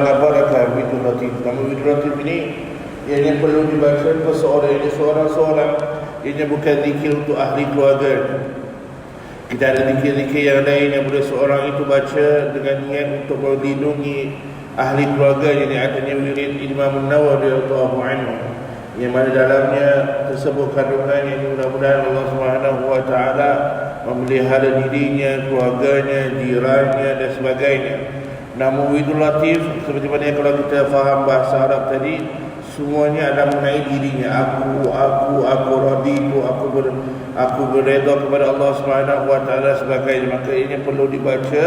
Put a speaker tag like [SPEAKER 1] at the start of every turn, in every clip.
[SPEAKER 1] Barakah Widul Latif. Nama Widul Latif ini ianya perlu dibaca seorang-seorang. Ianya bukan zikir untuk ahli keluarga. Kita ada zikir-zikir yang lain yang boleh seorang itu baca dengan niat untuk melindungi ahli keluarga. Yang adanya wirid Imam Nawawi radhiyallahu anhu, yang mana dalamnya tersebut kandungan yang mudah-mudahan Allah Subhanahu wa taala memelihara dirinya, keluarganya, jirannya dan sebagainya. Nama Widul Latif seperti mana yang kalau kita faham bahasa Arab tadi, semuanya ada mengenai dirinya. Aku raditu, aku berredha kepada Allah Subhanahu wa taala sebagainya. Maka ini perlu dibaca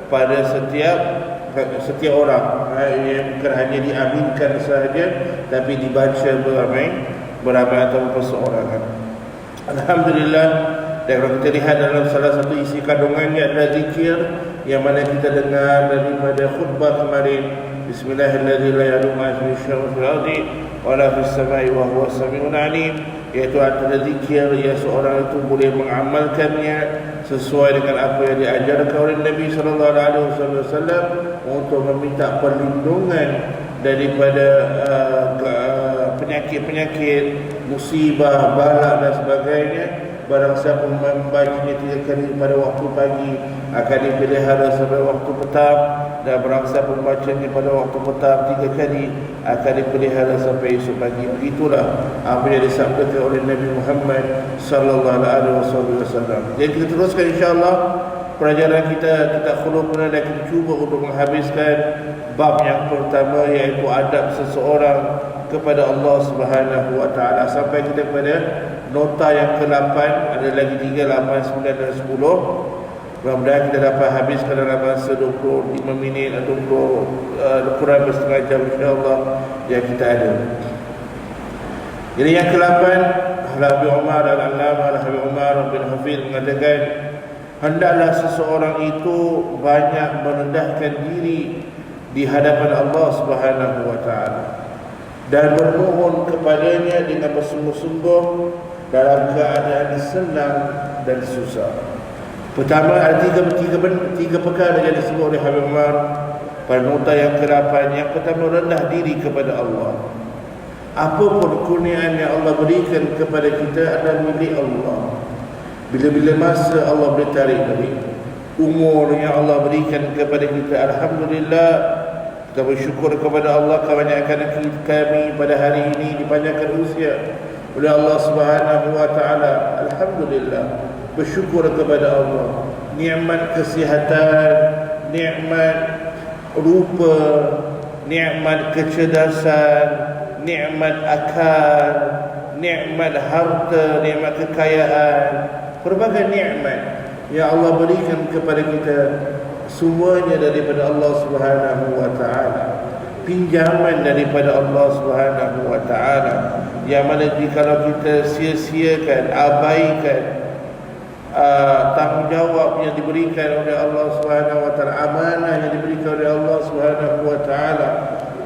[SPEAKER 1] pada setiap orang. Ia bukan hanya diaminkan sahaja, tapi dibaca beramai atau perseorangan. Alhamdulillah. Dan kalau kita lihat dalam salah satu isi kandungannya adalah zikir yang mana kita dengar daripada khutbah kemarin. Bismillahirrahmanirrahim. La ya'lamu ma fi syarri fil ardi wa la fis samai wa huwa as-sami'ul 'alim. Iaitu adalah zikir yang seorang itu boleh mengamalkannya sesuai dengan apa yang diajarkan oleh Nabi sallallahu alaihi wasallam untuk meminta perlindungan daripada penyakit-penyakit, musibah, bala dan sebagainya. Barang siapa membacanya 3 kali pada waktu pagi akan dipelihara sampai waktu petang, dan barang siapa membacanya pada waktu petang 3 kali akan dipelihara sampai esok pagi. Begitulah apa yang disabdakan oleh Nabi Muhammad sallallahu alaihi wasallam. Jadi kita teruskan insya-Allah pelajaran kita khulufna, dan kita cuba untuk menghabiskan bab yang pertama, iaitu adab seseorang kepada Allah Subhanahu wa taala, sampai kita pada nota yang ke-8. Ada lagi 3, 8, 9 dan 10. Mudah-mudahan kita dapat habiskan dalam masa 25 minit atau kurang setengah jam insya-Allah yang kita ada. Jadi yang ke-8, Habib Umar Al-Allamah, Habib Umar bin Hafidh mengatakan, hendaklah seseorang itu banyak merendahkan diri di hadapan Allah Subhanahu wa taala dan bermohon kepadanya dengan bersungguh-sungguh dalam keadaan senang dan susah. Pertama, ada tiga perkara yang disebut oleh Habib Umar pada nota yang ke-8. Yang pertama, rendah diri kepada Allah. Apapun kurniaan yang Allah berikan kepada kita adalah milik Allah. Bila-bila masa Allah boleh tarik dari umur yang Allah berikan kepada kita, alhamdulillah, kita bersyukur kepada Allah kerana kami pada hari ini dipanjangkan usia oleh Allah Subhanahu wa taala. Alhamdulillah, bersyukur kepada Allah. Nikmat kesihatan, nikmat rupa, nikmat kecerdasan, nikmat akal, nikmat harta, nikmat kekayaan, berbagai nikmat yang Allah berikan kepada kita, semuanya daripada Allah Subhanahu wa taala. Pinjaman daripada Allah Subhanahu wa taala, yang mana kalau kita sia-siakan, abaikan tanggungjawab yang diberikan oleh Allah Subhanahu wa taala, amanah yang diberikan oleh Allah Subhanahu wa taala.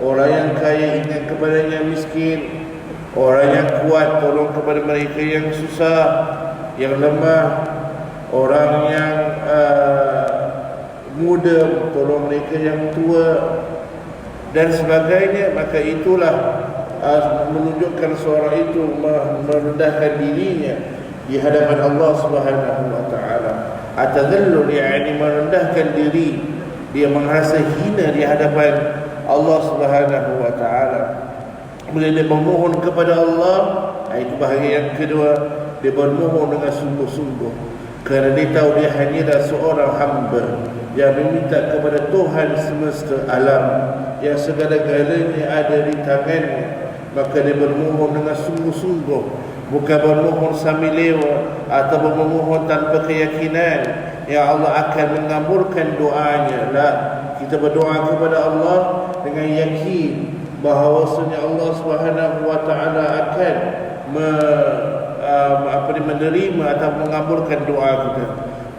[SPEAKER 1] Orang yang kaya ingat kepadanya miskin, orang yang kuat tolong kepada mereka yang susah, yang lemah, orang yang muda tolong mereka yang tua dan sebagainya. Maka itulah menunjukkan seorang itu merendahkan dirinya di hadapan Allah Subhanahu wa taala. Atadallul, yakni merendahkan diri, dia merasa hina di hadapan Allah Subhanahu wa taala. Bila dia memohon kepada Allah, itu bahagian yang kedua, dia bermohon dengan sungguh-sungguh, kerana dia tahu dia hanyalah seorang hamba yang meminta kepada Tuhan semesta alam yang segala-galanya ada di tangannya. Maka dia bermohon dengan sungguh-sungguh, bukan bermohon sambil lewa atau bermohon tanpa keyakinan yang Allah akan mengabulkan doanya. Kita berdoa kepada Allah dengan yakin bahawasanya Allah Subhanahu wa taala akan menerima atau mengabulkan doa kita.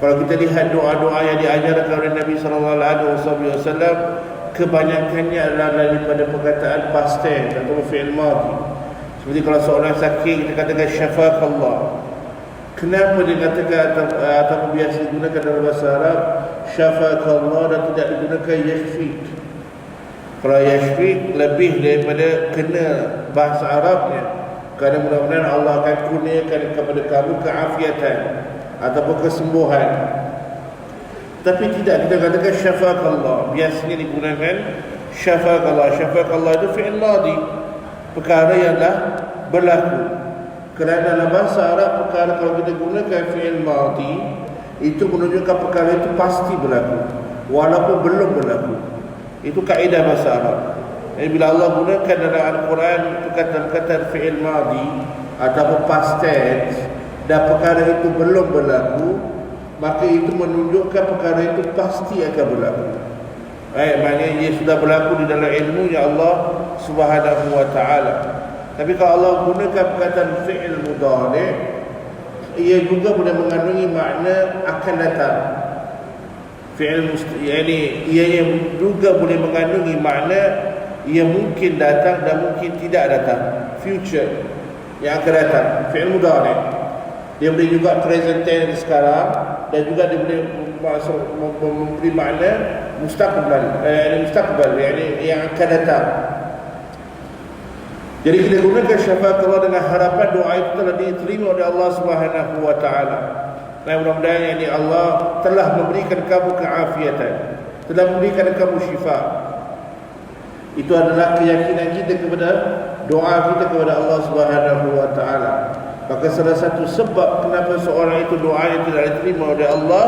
[SPEAKER 1] Kalau kita lihat doa-doa yang diajarkan oleh Nabi sallallahu alaihi wasallam, kebanyakannya adalah daripada perkataan past tense atau fi'il madhi. Seperti kalau seorang sakit, kita katakan syafakallah. Kenapa dia katakan atau biasa digunakan dalam bahasa Arab syafakallah dan tidak digunakan yashfik? Kalau yashfi lebih daripada kena bahasa Arabnya, kerana mudah-mudahan Allah akan kurniakan kepada kamu keafiatan ataupun kesembuhan. Tapi tidak, kita katakan syafakallah. Biasanya digunakan syafakallah. Syafakallah itu fi'il madi, perkara yang dah berlaku. Kerana dalam bahasa Arab, perkara kalau kita gunakan fi'il madi, itu menunjukkan perkara itu pasti berlaku walaupun belum berlaku. Itu kaedah bahasa Arab. Jadi bila Allah gunakan dalam Al-Quran perkataan-perkataan fi'il madi ataupun past tense dan perkara itu belum berlaku, maka itu menunjukkan perkara itu pasti akan berlaku. Maknanya dia sudah berlaku di dalam ilmunya Allah Subhanahu wa ta'ala. Tapi kalau Allah gunakan perkataan fi'il mudhari', ia juga boleh mengandungi makna akan datang. Fi'il ia juga boleh mengandungi makna ia mungkin datang dan mungkin tidak datang, future yang akan datang. Fi'il mudhari' dia boleh juga present tense sekarang, dan juga dia boleh memberi makna mustaqbal, yang akan datang. Jadi kita gunakan syafaat Allah dengan harapan doa itu telah diterima oleh Allah Subhanahu wa ta'ala. Dan mudah-mudahan ini Allah telah memberikan kamu keafiatan, telah memberikan kamu syifa. Itu adalah keyakinan kita kepada doa kita kepada Allah Subhanahu wa ta'ala. Maka salah satu sebab kenapa seorang itu doanya tidak diterima oleh Allah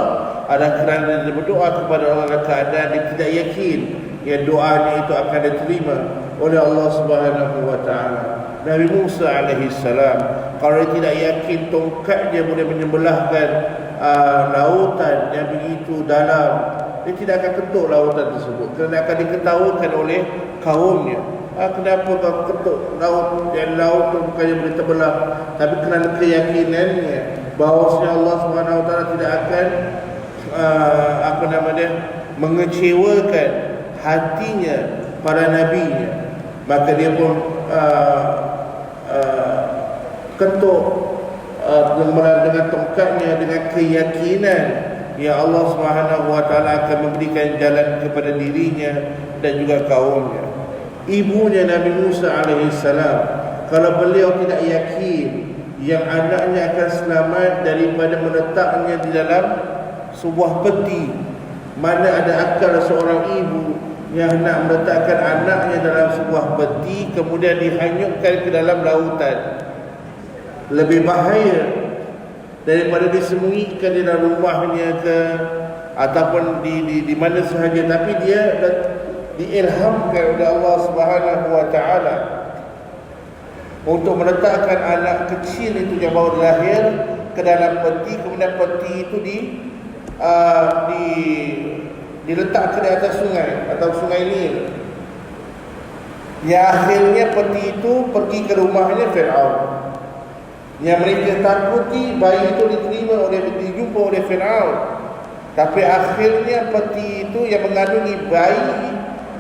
[SPEAKER 1] adalah kerana dia berdoa kepada Allah dalam keadaan dia tidak yakin yang doanya itu akan diterima oleh Allah Subhanahu wa ta'ala. Nabi Musa alaihi salam, kalau dia tidak yakin tongkatnya boleh menyembelahkan lautan yang begitu dalam, dia tidak akan ketuk lautan tersebut, kerana akan diketahukan oleh kaumnya. Kenapa kau ketuk laut, dan laut itu bukannya boleh terbelah, tapi kerana keyakinannya bahawasanya Allah Subhanahu wa ta'ala tidak akan mengecewakan hatinya para nabinya, maka dia pun ketuk dengan tongkatnya dengan keyakinan yang Allah Subhanahu wa ta'ala akan memberikan jalan kepada dirinya dan juga kaumnya. Ibunya Nabi Musa alaihi salam, kalau beliau tidak yakin yang anaknya akan selamat daripada meletaknya di dalam sebuah peti, mana ada akal seorang ibu yang nak meletakkan anaknya dalam sebuah peti kemudian dihanyutkan ke dalam lautan, lebih bahaya daripada disembunyikan di dalam rumahnya ke ataupun di mana sahaja. Tapi dia diilhamkan oleh Allah Subhanahu wa ta'ala untuk meletakkan anak kecil itu yang baru lahir ke dalam peti, kemudian peti itu diletakkan di atas sungai atau sungai Nil. Yang akhirnya peti itu pergi ke rumahnya Fir'aun. Yang mereka takuti bayi itu dijumpa oleh Fir'aun. Tapi akhirnya peti itu yang mengandungi bayi,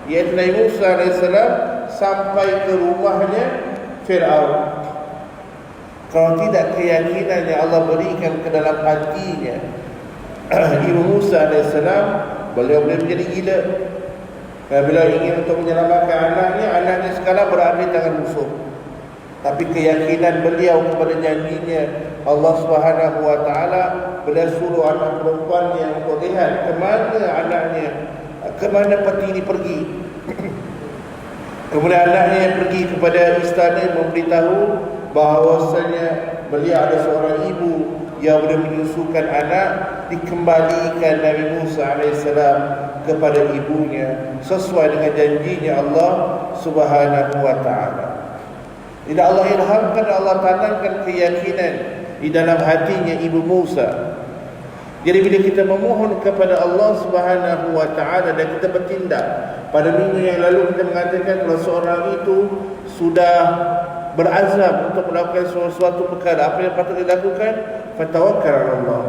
[SPEAKER 1] iaitu Nabi Musa AS, sampai ke rumahnya Fir'aun. Kalau tidak keyakinan yang Allah berikan ke dalam hatinya Ibu Musa AS, beliau boleh menjadi gila. Bila ingin untuk menyelamatkan anaknya sekarang berada di tangan musuh. Tapi keyakinan beliau kepada janjinya Allah Subhanahu wa ta'ala, beliau suruh anak perempuannya untuk lihat ke mana anaknya, ke mana peti ini pergi. Kemudian anaknya yang pergi kepada istana memberitahu bahawasanya beliau ada seorang ibu yang boleh menyusukan anak. Dikembalikan Nabi Musa AS kepada ibunya sesuai dengan janjinya Allah Subhanahu wa ta'ala. Tidak Allah ilhamkan, Allah tanamkan keyakinan di dalam hatinya Ibu Musa. Jadi bila kita memohon kepada Allah Subhanahu wa ta'ala dan kita bertindak, pada minggu yang lalu kita mengatakan kalau seorang itu sudah berazam untuk melakukan sesuatu perkara, apa yang patut dilakukan? Fatawakkal ala Allah.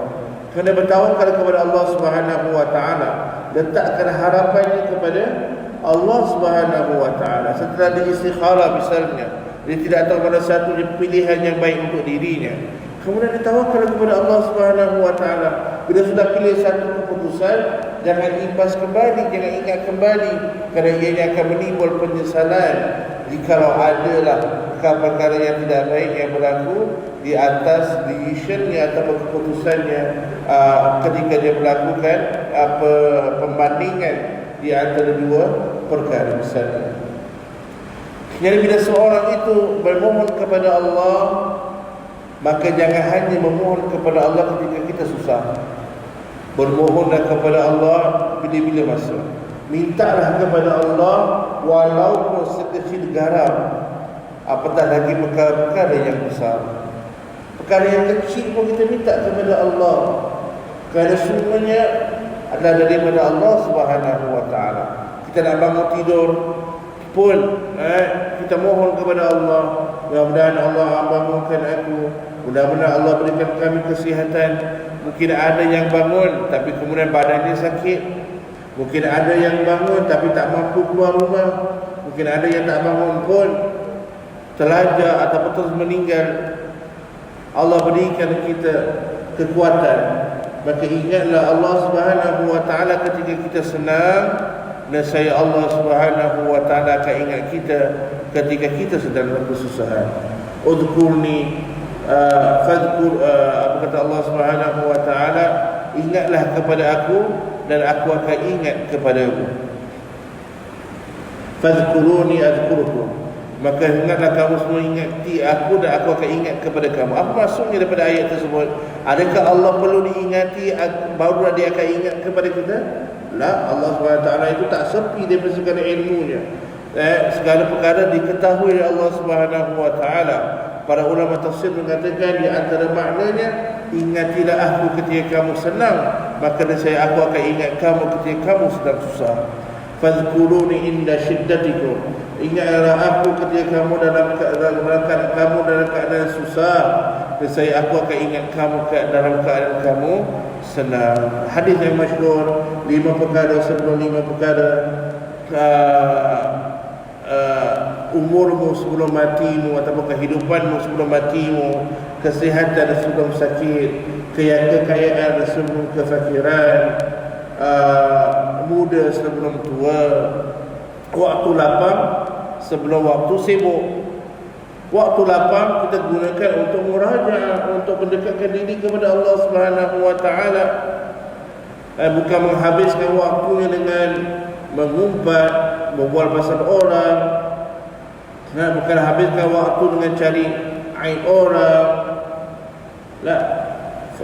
[SPEAKER 1] Kena bertawakal kepada Allah Subhanahu wa ta'ala, letakkan harapannya kepada Allah Subhanahu wa ta'ala. Setelah dia istikharah misalnya, dia tidak tahu mana satu pilihan yang baik untuk dirinya, kemudian dia tawakal kepada Allah Subhanahu wa ta'ala. Bila sudah pilih satu keputusan, jangan imbas kembali, jangan ingat kembali, kerana ianya akan menimbul penyesalan jikalau adalah perkara yang tidak baik yang berlaku di atas decisionnya atau keputusannya ketika dia melakukan pembandingan di antara dua perkara misalnya. Jadi bila seorang itu bermohon kepada Allah, maka jangan hanya memohon kepada Allah ketika kita susah. Bermohonlah kepada Allah bila-bila masa. Mintalah kepada Allah walaupun sekecil garam, apatah lagi perkara yang besar. Perkara yang kecil pun kita minta kepada Allah, kerana semuanya adalah daripada Allah Subhanahu wa taala. Kita nak bangun tidur pun kita mohon kepada Allah, mudah-mudahan Allah bangunkan aku, mudah-mudahan Allah berikan kami kesihatan. Mungkin ada yang bangun tapi kemudian badannya sakit, mungkin ada yang bangun tapi tak mampu keluar rumah, mungkin ada yang tak bangun pun terlajar ataupun terus meninggal. Allah berikan kita kekuatan, maka ingatlah Allah Subhanahu wa taala ketika kita senang, dan saya Allah Subhanahu wa taala akan ingat kita ketika kita sedang dalam kesusahan. Udhkurni fadhkur, apa kata Allah Subhanahu wa taala, ingatlah kepada aku dan aku akan ingat kepadamu. Fadhkuruni adhkurukum, maka ingatlah kamu semua ingati aku dan aku akan ingat kepada kamu. Apa maksudnya daripada ayat tersebut? Adakah Allah perlu diingati baru dia akan ingat kepada kita? La, Allah SWT itu tak sepi daripada segala ilmunya. Segala perkara diketahui oleh Allah SWT. Para ulama tafsir mengatakan di antara maknanya, ingatilah aku ketika kamu senang, maka saya aku akan ingat kamu ketika kamu sedang susah. Fadhkuruni inda syiddatikum, ingatlah aku ketika kamu dalam keadaan susah, dan saya aku akan ingat kamu dalam keadaan kamu senang. Hadis yang masyhur, 5 perkara sebelum 5 perkara, umurmu sebelum matimu ataupun kehidupanmu sebelum matimu, kesihatan sebelum sakit, kekayaan sebelum kefakiran, muda sebelum tua, waktu lapang sebelum waktu sibuk. Waktu lapang kita gunakan untuk murajaah, untuk mendekatkan diri kepada Allah Subhanahu wa taala, bukan menghabiskan waktunya dengan mengumpat, berbual pasal orang, bukan habiskan waktu dengan cari aib orang.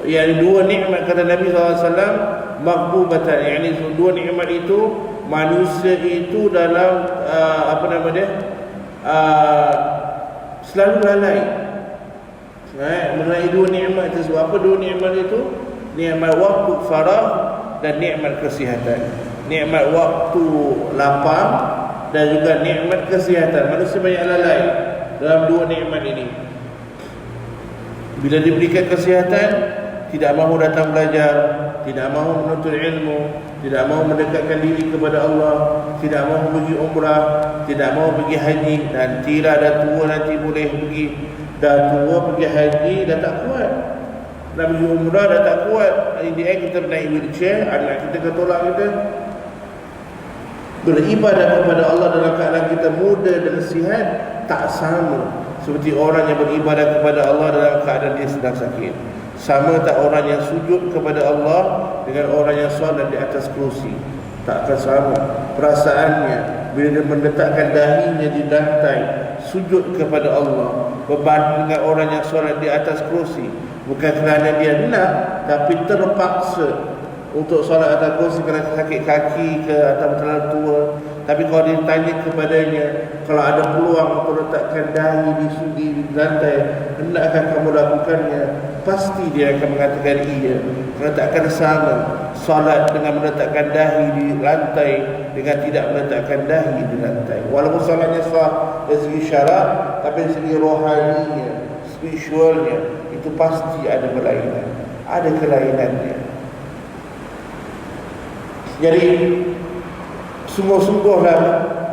[SPEAKER 1] Yang dua nikmat kata Nabi SAW maghbubatan, yakni dua nikmat itu manusia itu dalam selalu lalai mengenai dua nikmat tersebut. Apa dua nikmat itu? Nikmat waktu faragh dan nikmat kesihatan. Nikmat waktu lapang dan juga nikmat kesihatan. Manusia banyak lalai dalam dua nikmat ini. Bila diberikan kesihatan, tidak mahu datang belajar, tidak mahu menuntut ilmu, tidak mahu mendekatkan diri kepada Allah, tidak mahu pergi umrah, tidak mahu pergi haji. Nantilah dah tua nanti boleh pergi. Dah tua pergi haji dah tak kuat, nak pergi umrah dah tak kuat. In the end kita naik wheelchair, anak kita tolak kita. Beribadah kepada Allah dalam keadaan kita muda dan sihat tak sama seperti orang yang beribadah kepada Allah dalam keadaan dia sedang sakit. Sama tak orang yang sujud kepada Allah dengan orang yang solat di atas kerusi? Tak akan sama perasaannya bila dia meletakkan dahinya di lantai sujud kepada Allah berbanding dengan orang yang solat di atas kerusi. Bukan kerana dia nak, tapi terpaksa untuk solat atas kursi kerana sakit kaki ke atau terlalu tua. Tapi kalau ditanya kepadanya, kalau ada peluang untuk letakkan dahi di lantai, hendakkah kamu lakukannya? Pasti dia akan mengatakan iya. Kerana tak akan sama solat dengan meletakkan dahi di lantai dengan tidak meletakkan dahi di lantai. Walaupun solatnya sah dari segi syarak, tapi dari segi rohaninya, spiritualnya, itu pasti ada kelainan, ada kelainannya. Jadi sungguh-sungguhlah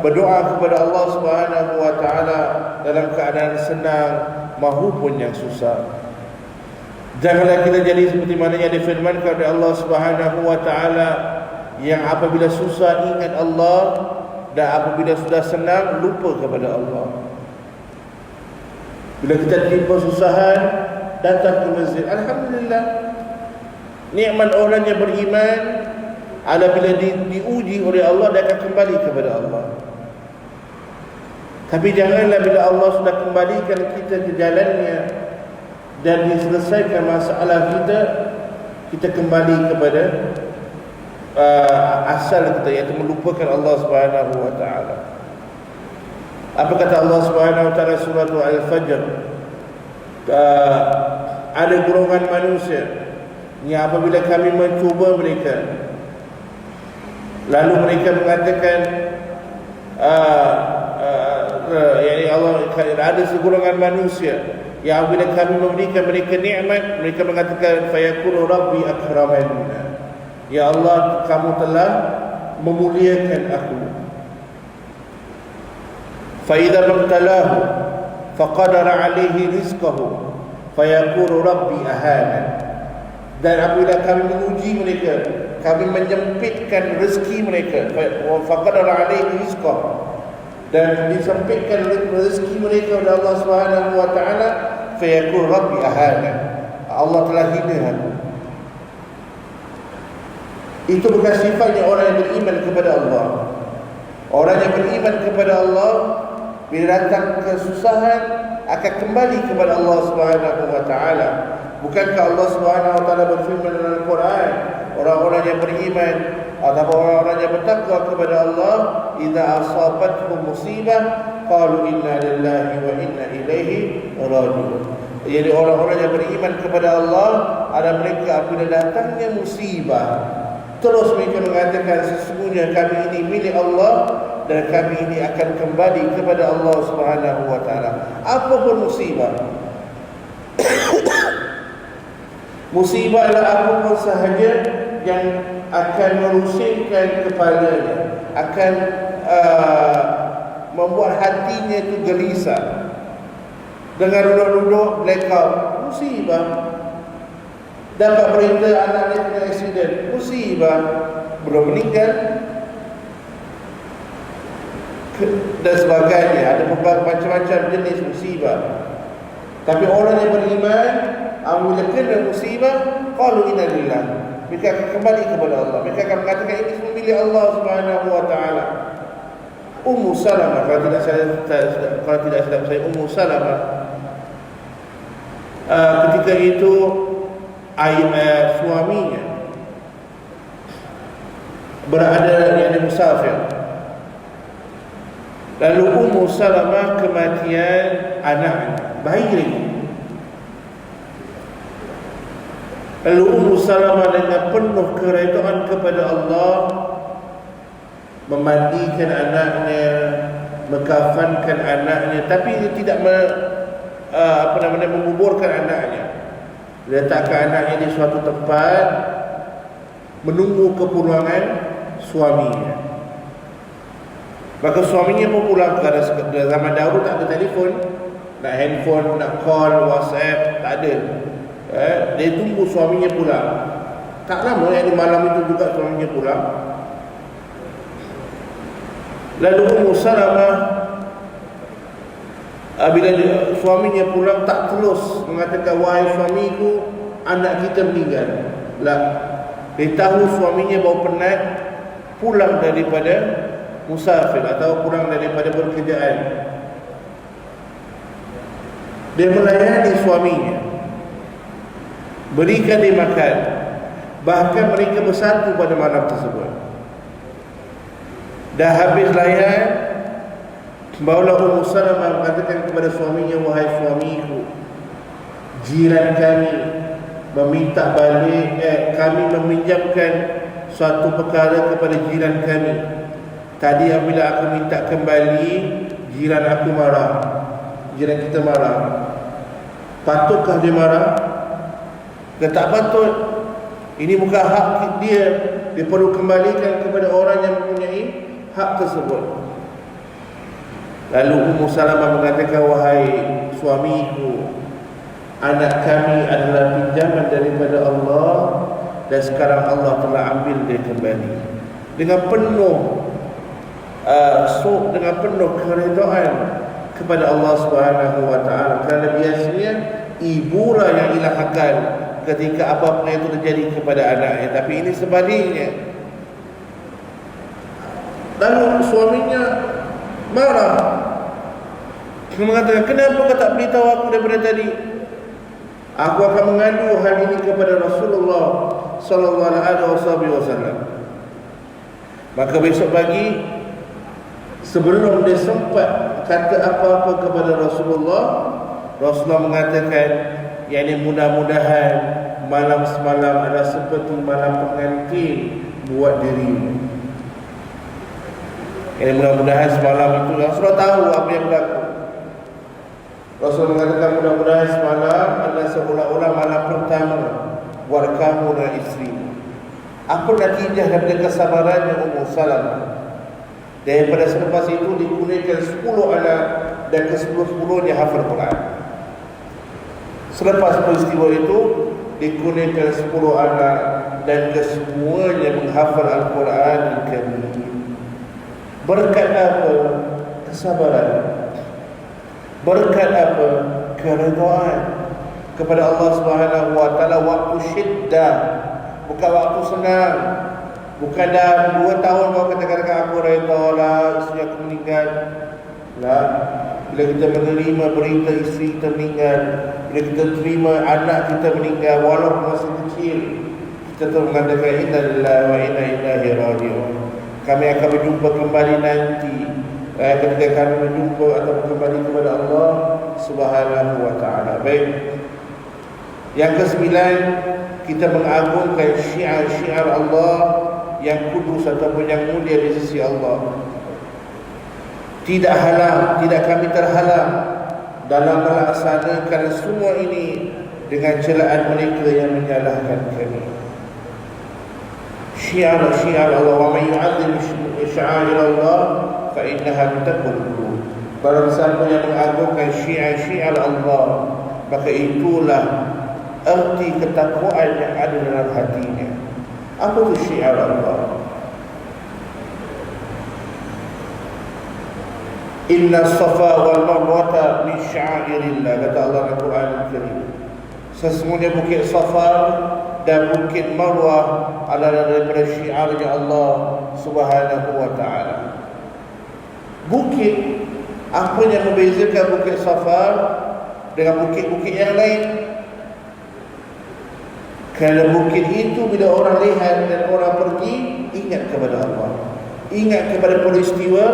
[SPEAKER 1] berdoa kepada Allah Subhanahu wa taala dalam keadaan senang maupun yang susah. Janganlah kita jadi seperti mana yang difirmankan oleh Allah Subhanahu wa taala yang apabila susah ingat Allah dan apabila sudah senang lupa kepada Allah. Bila kita tertimpa susahan, datang ke masjid, alhamdulillah. Nikmat orang yang beriman bila diuji oleh Allah, dia akan kembali kepada Allah. Tapi janganlah bila Allah sudah kembalikan kita ke jalannya dan diselesaikan masalah kita, kita kembali kepada asal kita, iaitu melupakan Allah Subhanahu wa taala. Apa kata Allah Subhanahu wa taala surah Al-Fajr? Ada golongan manusia yang apabila kami mencuba mereka, lalu mereka mengatakan Allah, ada segolongan manusia yang bila kami memberikan mereka nikmat, mereka mengatakan fayaqulu rabbi akraman. Ya Allah, kamu telah memuliakan aku. Fa idza mabtalahu faqadara alaihi rizqahu fayaqulu rabbi ahana. Dan apabila kami menguji mereka, kami menyempitkan rezeki mereka, faqadara alaihi rizqahu, dan disempitkan rezeki mereka oleh Allah Subhanahu wa taala, fayaqul rabbi ahana. Allah telah hina aku. Itu bukan sifatnya orang yang beriman kepada Allah. Orang yang beriman kepada Allah, bila datang kesusahan akan kembali kepada Allah Subhanahu wa taala. Bukankah Allah Subhanahu wa taala berfirman dalam Al-Quran, orang-orang yang beriman ataupun orang-orang yang bertakwa kepada Allah, idza asabatuhum musibah qalu inna lillahi wa inna ilaihi raji'un. Jadi orang-orang yang beriman kepada Allah, ada mereka apabila datangnya musibah, terus mereka mengatakan sesungguhnya kami ini milik Allah dan kami ini akan kembali kepada Allah Subhanahu wa taala. Apapun musibah, musibah adalah apapun sahaja yang akan merusingkan kepalanya, akan membuat hatinya itu gelisah. Dengan duduk-duduk blackout, musibah. Dapat berita anaknya kena aksiden, musibah. Belum meninggal dan sebagainya. Ada macam-macam jenis musibah. Tapi orang yang beriman, apabila kena musibah, qalu inna lillah, mereka akan kembali kepada Allah. Mereka akan mengatakan ini semua milik Allah Subhanahu wa taala. Ummu Salamah, kalau tidak silap saya, Ummu Salamah ketika itu suaminya berada di musafir. Lalu Ummu Salamah kematian anaknya, bayi lagi. Lalu Ummu Salamah dengan penuh keredaan kepada Allah memandikan anaknya, mengkafankan anaknya, tapi dia tidak menguburkan anaknya. Dia letakkan anaknya di suatu tempat menunggu kepulangan suaminya. Maka suaminya mau pulang, kerana zaman dahulu tak ada telefon, nak handphone, nak call, WhatsApp, tak ada. Dia tunggu suaminya pulang. Tak lama, yang di malam itu juga suaminya pulang. Lalu Ummu Salamah bila suaminya pulang, tak terus mengatakan wahai suamiku, anak kita meninggal. Lah, dia tahu suaminya baru penat pulang daripada musafir atau pulang daripada pekerjaan. Dia melayani suaminya, berikan dia makan, bahkan mereka bersatu pada malam tersebut. Dah habis layan, barulah Ummu Salamah mengatakan kepada suaminya, wahai suamiku, jiran kami meminta balik, kami meminjamkan suatu perkara kepada jiran kami. Tadi apabila aku minta kembali, jiran aku marah, jiran kita marah. Patutkah dia marah? Dia tak patut. Ini bukan hak dia. Dia perlu kembalikan kepada orang yang mempunyai hak tersebut. Lalu Ummu Salamah mengatakan, wahai suamiku, anak kami adalah pinjaman daripada Allah, dan sekarang Allah telah ambil dia kembali. dengan penuh dengan penuh keridhaan kepada Allah Subhanahu wa taala. Kerana biasanya ibulah yang ilahkan ketika apa-apa yang terjadi kepada anaknya, tapi ini sebaliknya. Lalu suaminya marah, dia mengatakan, kenapa kau tak beritahu aku daripada tadi? Aku akan mengadu hal ini kepada Rasulullah sallallahu alaihi wasallam. Maka besok pagi, sebelum dia sempat kata apa-apa kepada Rasulullah mengatakan, yakni mudah-mudahan malam semalam adalah seperti malam pengantin buat dirimu. Yakni mudah-mudahan semalam itu Rasulullah tahu apa yang berlaku. Rasul mengatakan mudah-mudahan semalam adalah seolah-olah malam pertama buat kamu dan isterimu. Apa natijah daripada kesabarannya Ummu Salamah? Daripada selepas itu dikurniakan 10 anak dan ke-10-10nya hafal Quran. Selepas peristiwa itu dikurniakan 10 anak dan kesemuanya menghafal Al-Quran Al-Karim. Berkat apa? Kesabaran. Berkat apa? Keridhaan kepada Allah Subhanahu wa taala waktu syiddah, bukan waktu senang. Bukan dah 2 tahun kau kata-kata aku redha lah isteri aku meninggal. Lah, bila kita menerima berita isteri kita meninggal, bila kita terima anak kita meninggal walaupun masih kecil, kita terus mengatakan inna lillahi wa inna ilaihi raji'un. Kami akan berjumpa kembali nanti ketika kami berjumpa atau kembali kepada Allah Subhanahu wa taala. Baik. Yang ke-9, kita mengagungkan syiar-syiar Allah yang kudus ataupun yang mulia di sisi Allah. Tidak kami terhalang dalam melaksanakan semua ini dengan celaan mereka yang menyalahkan kami. Syiar-syiar Allah, wa may yu'azzim sya'air Allah fa innaha min taqwal qulub. Barang siapa yang mengagungkan syiar-syiar Allah, maka itulah erti ketakwaan yang ada dalam hatinya. Apa itu syiar Allah? Inna safa wal marwata min sya'airillah, kata Allah dalam Quran Al-Karim. Sesungguhnya bukit Safa dan bukit Marwah adalah daripada syiarnya Allah Subhanahu wa taala. Bukit, apa yang membezakan bukit Safa dengan bukit-bukit yang lain? Kerana bukit itu bila orang lihat dan orang pergi, ingat kepada Allah, ingat kepada peristiwa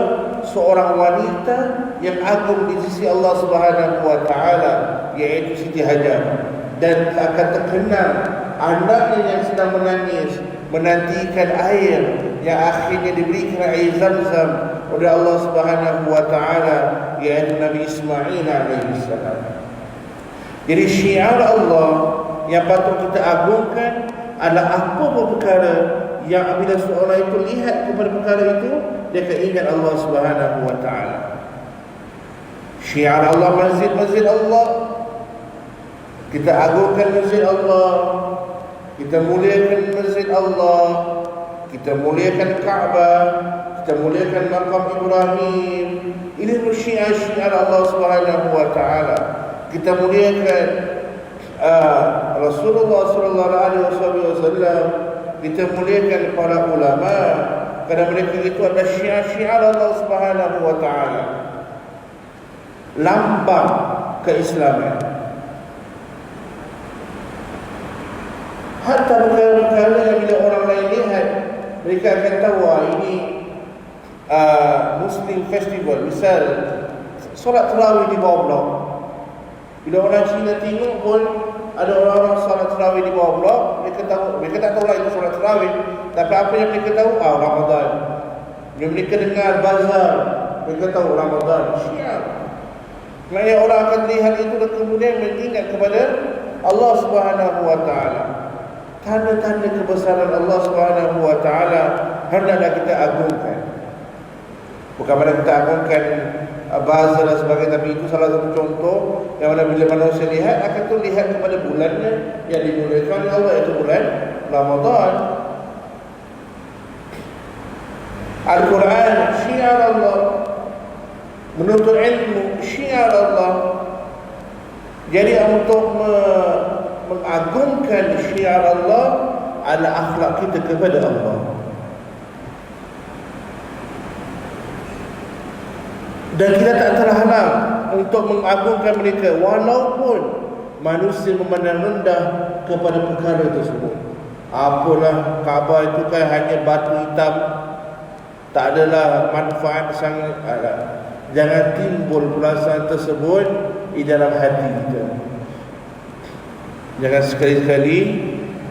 [SPEAKER 1] seorang wanita yang agung di sisi Allah Subhanahu wa taala, iaitu Siti Hajar, dan akan terkenal anaknya yang sedang menangis menantikan air yang akhirnya diberikan air Zam-Zam oleh Allah Subhanahu wa taala, iaitu Nabi Ismail alaihi salam. Jadi syiar Allah yang patut kita agungkan adalah apa perkara yang apabila seorang itu lihat kepada perkara itu, dia akan ingat Allah Subhanahu wa taala. Syiar Allah, masjid-masjid Allah, kita agungkan masjid Allah, kita muliakan masjid Allah, kita muliakan Kaabah, kita muliakan makam Ibrahim. Ini syiar-syiar Allah Subhanahu wa taala. Kita muliakan Rasulullah sallallahu alaihi wasallam, kita muliakan para ulama, kerana mereka itu adalah syiar-syiar Allah Subhanahu wa taala, lambang keislaman. Hatta perkara-perkara yang bila orang lain lihat, mereka akan tahu ini Muslim festival. Misal solat tarawih di bawah blok. Bila orang Cina tengok pun ada orang-orang solat tarawih di bawah blok, mereka tak tahu lah itu solat tarawih, tapi apa yang mereka tahu, Ramadan. Bila mereka dengar bazar, mereka tahu Ramadan. Syiar. Maknanya orang akan lihat itu dan kemudian mengingat kepada Allah Subhanahu wa taala. Tanda-tanda kebesaran Allah Subhanahu wa taala hendaklah kita agungkan. Bukan pada kita agungkan bazar dan sebagainya, tapi itu salah satu contoh yang mana bila manusia lihat, akan tu lihat kepada bulannya yang dimuliakan oleh Allah, iaitu bulan Ramadan. Al-Quran syiar Allah, menuntut ilmu syiar Allah. Jadi untuk mengagungkan syiar Allah adalah akhlak kita kepada Allah. Dan kita tak terhalang untuk mengagungkan mereka walaupun manusia memandang rendah kepada perkara tersebut. Apalah, Kaabah itu kan hanya batu hitam, tak adalah manfaat sangat. Jangan timbul perasaan tersebut di dalam hati kita. Jangan sekali-kali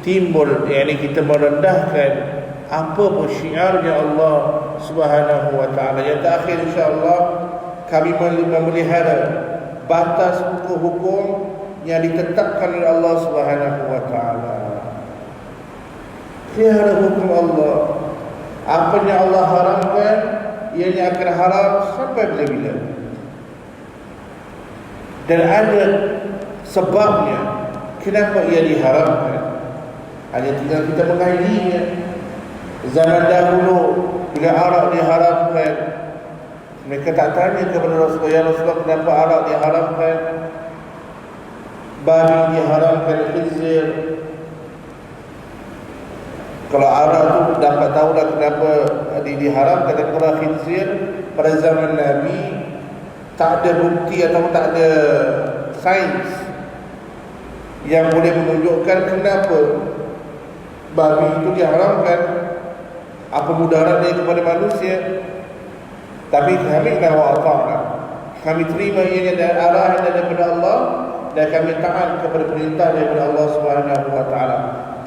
[SPEAKER 1] timbul kita merendahkan apa pun syiarnya Allah Subhanahu wa taala. Yang terakhir, insya-Allah kami memelihara batas hukum-hukum yang ditetapkan oleh Allah Subhanahu wa taala. Pelihara hukum Allah. Apa yang Allah haramkan, ianya akan haram sampai bila-bila. Dan ada sebabnya kenapa ia diharamkan. Hanya tinggal kita mengairinya. Zaman dahulu bila arak diharamkan, mereka tak tanya kepada Rasulullah, ya Rasulullah, kenapa arak diharamkan, babi diharamkan, khinzir. Kalau arak tu dapat tahu dah kenapa diharamkan. Dan kalau khinzir, pada zaman Nabi tak ada bukti atau tak ada sains yang boleh menunjukkan kenapa babi itu diharamkan, apa mudarat dia kepada manusia. Tapi kami kami terima ianya dari arahan daripada Allah, dan kami taat kepada perintah daripada Allah Subhanahu wa taala.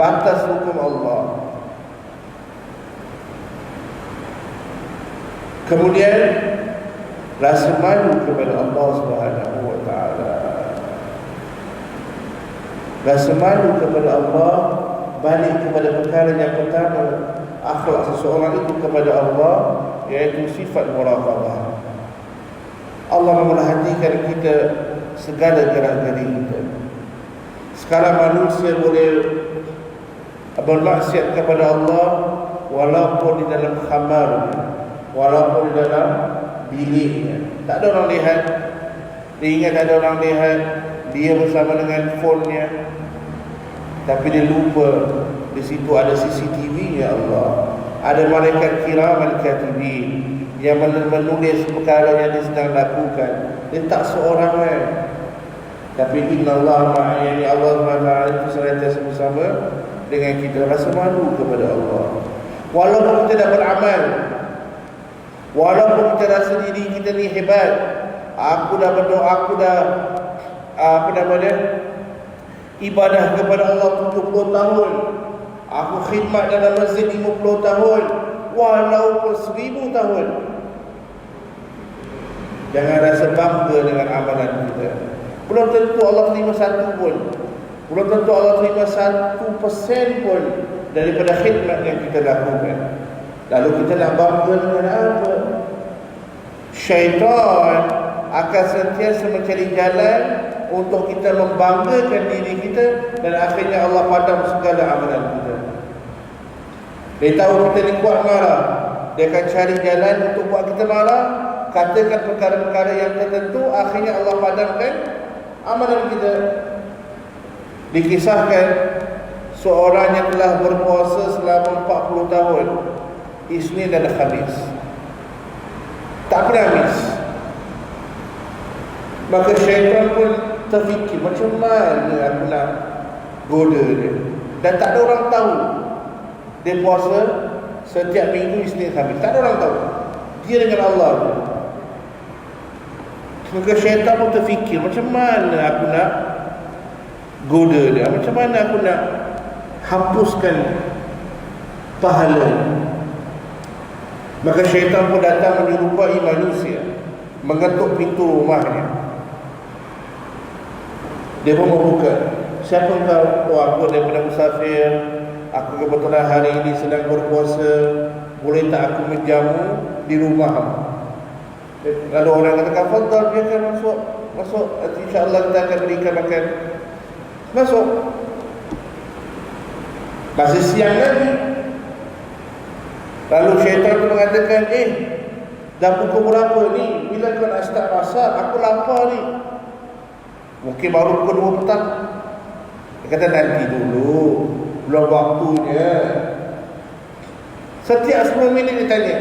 [SPEAKER 1] Batas hukum Allah. Kemudian rasa malu kepada Allah Subhanahu wa taala. Rasa malu kepada Allah balik kepada perkara yang pertama, akhlak seseorang itu kepada Allah, iaitu sifat muraqabah. Allah memerhatikan kita segala gerak-geri kita. Sekarang manusia boleh bermaksiat kepada Allah walaupun di dalam khamar, walaupun di dalam biliknya. Tak ada orang lihat. Dia ingat ada orang lihat, dia bersama dengan phone-nya, tapi dia lupa di situ ada CCTV, ya Allah. Ada malaikat kiraman katibin yang menulis perkara yang dia sedang lakukan. Dia tak seorang tapi innallaha ma'ana, Allah Subhanahu itu senantiasa bersama dengan kita. Rasa malu kepada Allah. Walaupun kita dah beramal, walaupun kita rasa diri kita ni hebat, aku dah berdoa, aku dah ibadah kepada Allah 70 tahun, aku khidmat dalam masjid 50 tahun, walaupun 1000 tahun. Jangan rasa bangga dengan amalan kita. Belum tentu Allah terima satu pun, belum tentu Allah terima 1% pun daripada khidmat yang kita lakukan. Lalu kita nak bangga dengan apa? Syaitan akan sentiasa mencari jalan untuk kita membanggakan diri kita, dan akhirnya Allah padam segala amalan kita. Dia tahu kita ni kuat marah, dia akan cari jalan untuk buat kita marah, katakan perkara-perkara yang tertentu, akhirnya Allah padamkan amalan kita. Dikisahkan seorang yang telah berpuasa selama 40 tahun, Isnin dan Khamis, tak pernah miss. Maka syaitan pun terfikir, macam mana aku nak goda dia. Dan tak ada orang tahu dia puasa setiap minggu Isnin Khamis. Tak ada orang tahu. Dia dengan Allah. Maka syaitan pun terfikir, macam mana aku nak goda dia, macam mana aku nak hapuskan pahala. Maka syaitan pun datang menyerupai manusia, mengetuk pintu rumahnya. Dia pun membuka. Siapa kau? Oh, aku daripada musafir, aku kebetulan hari ini sedang berpuasa, boleh tak aku menjamu di rumah? Lalu orang kata, fadhal, biarkan masuk, insya-Allah kita akan berikan makan. Masuk. Masih siang lagi. Lalu syaitan tu mengatakan, dah pukul berapa ni? Bila kau nak start masak? Aku lapar ni. Mungkin baru pukul 2 petang. Dia kata, nanti dulu, belum waktunya. Setiap 10 minit dia tanya.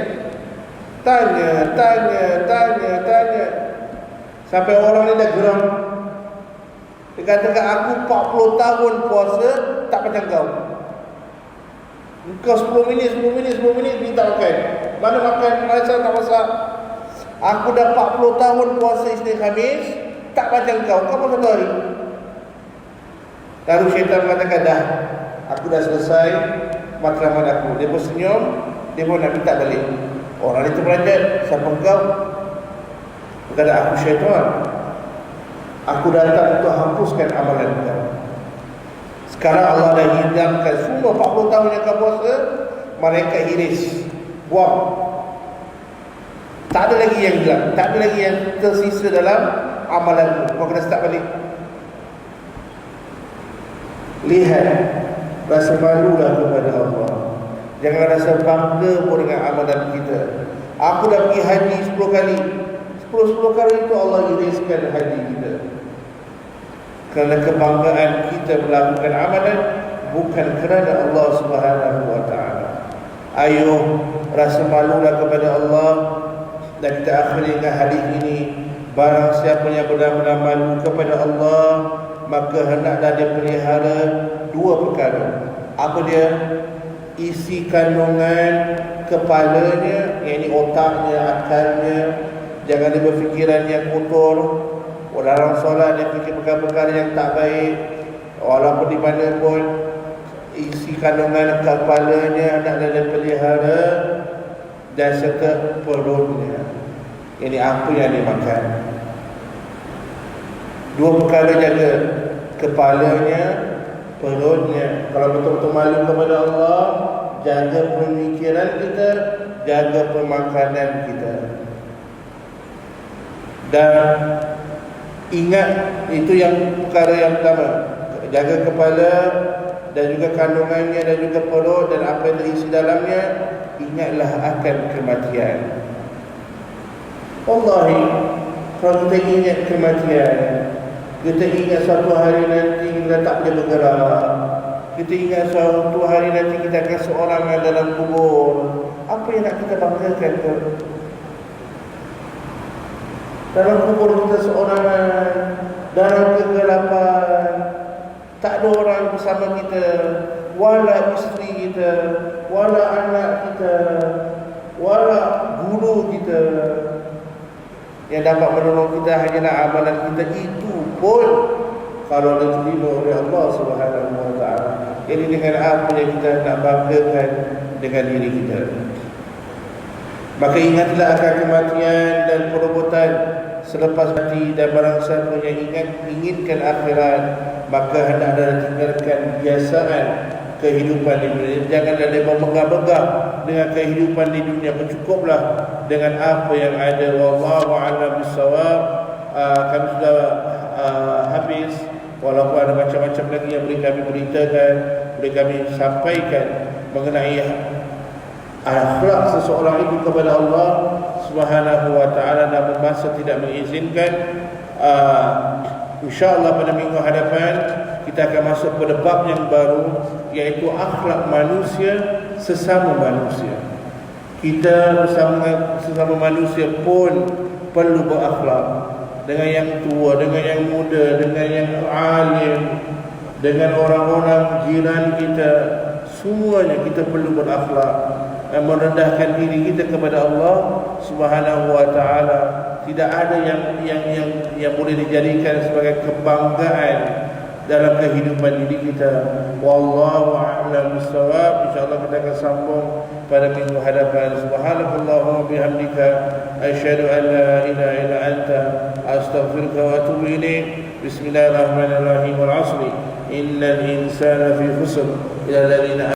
[SPEAKER 1] Tanya. Sampai orang ni dah geram. Dia katakan, aku 40 tahun puasa, tak macam kau. Kau 10 minit minta makan. Mana makan, rasa tak masak. Aku dah 40 tahun puasa Isnin Khamis, tak macam kau. Kau pun 1 hari. Lalu syaitan mengatakan, dah, aku dah selesai matlamat aku. Dia pun senyum, dia pun nak minta balik. Orang itu beranjat, siapa kau? Dia kata, aku syaitan. Aku datang untuk hapuskan amalan kau. Sekarang Allah dah hidangkan semua 40 tahun yang kau puasa, malaikat iris, buang. Tak ada lagi yang hilang, tak ada lagi yang tersisa dalam amalanmu. Kau kena start balik. Lihat, rasa malulah kepada Allah. Jangan rasa bangga pun dengan amalan kita. Aku dah pergi haji 10 kali. 10 kali itu Allah iriskan haji kita. Kerana kebanggaan kita melakukan amalan, bukan kerana Allah Subhanahu wa ta'ala. Ayo, rasa malulah kepada Allah. Dan kita akhiri dengan hadis ini, barang siapa yang benar-benar malu kepada Allah, maka hendaklah dia pelihara 2 perkara. Apa dia? Isi kandungan kepalanya, yakni otaknya, akalnya. Jangan dia berfikiran yang kotor. Dalam solat dia fikir perkara-perkara yang tak baik. Walaupun di mana pun, isi kandungan kepalanya hendaklah dia pelihara. Dan serta perutnya, ini apa yang dia makan. 2 perkara jaga, kepalanya, perutnya. Kalau betul-betul malu kepada Allah, jaga pemikiran kita, jaga pemakanan kita. Dan ingat, itu yang perkara yang pertama, jaga kepala dan juga kandungannya dan juga perut dan apa yang terisi dalamnya. Ingatlah akan kematian. Wallahi, kalau kita ingat kematian, kita ingat suatu hari nanti kita tak boleh bergerak, kita ingat suatu hari nanti kita akan seorangan dalam kubur, apa yang nak kita banggakan ke? Dalam kubur kita seorangan, dalam kegelapan, tak ada orang bersama kita, wala isteri kita, wala anak kita, wala guru kita. Yang dapat menolong kita hanyalah amalan kita, itu pun kalau diterima oleh Allah Subhanahu wa ta'ala. Jadi dengan apa yang kita nak banggakan dengan diri kita. Maka ingatlah akan kematian dan perobotan selepas mati. Dan barang siapa yang inginkan akhirat, maka hendaklah tinggalkan kebiasaan kehidupan di dunia. Janganlah dia bermegah-megah dengan kehidupan di dunia. Bercukuplah dengan apa yang ada. Wallahu a'lam bissawab. Kami sudah habis. Walaupun ada macam-macam lagi yang boleh kami beritakan, boleh kami sampaikan mengenai akhlak seseorang itu kepada Allah Subhanahu wa ta'ala, namun masa tidak mengizinkan. InsyaAllah pada minggu hadapan kita akan masuk pada bab yang baru, iaitu akhlak manusia sesama manusia. Kita sesama manusia pun perlu berakhlak dengan yang tua, dengan yang muda, dengan yang alim, dengan orang-orang jiran kita. Semuanya kita perlu berakhlak dan merendahkan diri kita kepada Allah Subhanahu wa ta'ala. Tidak ada yang boleh dijadikan sebagai kebanggaan dalam kehidupan diri kita. Wallahu a'lam bissawab. InsyaAllah kita akan sambung pada minggu hadapan. Subhanakallahumma bihamdika, asyhadu an la ilaha illa anta, astaghfiruka wa atubu ilaik. Bismillahirrahmanirrahim. Wal 'asri innal insana fi khusr illa alladhina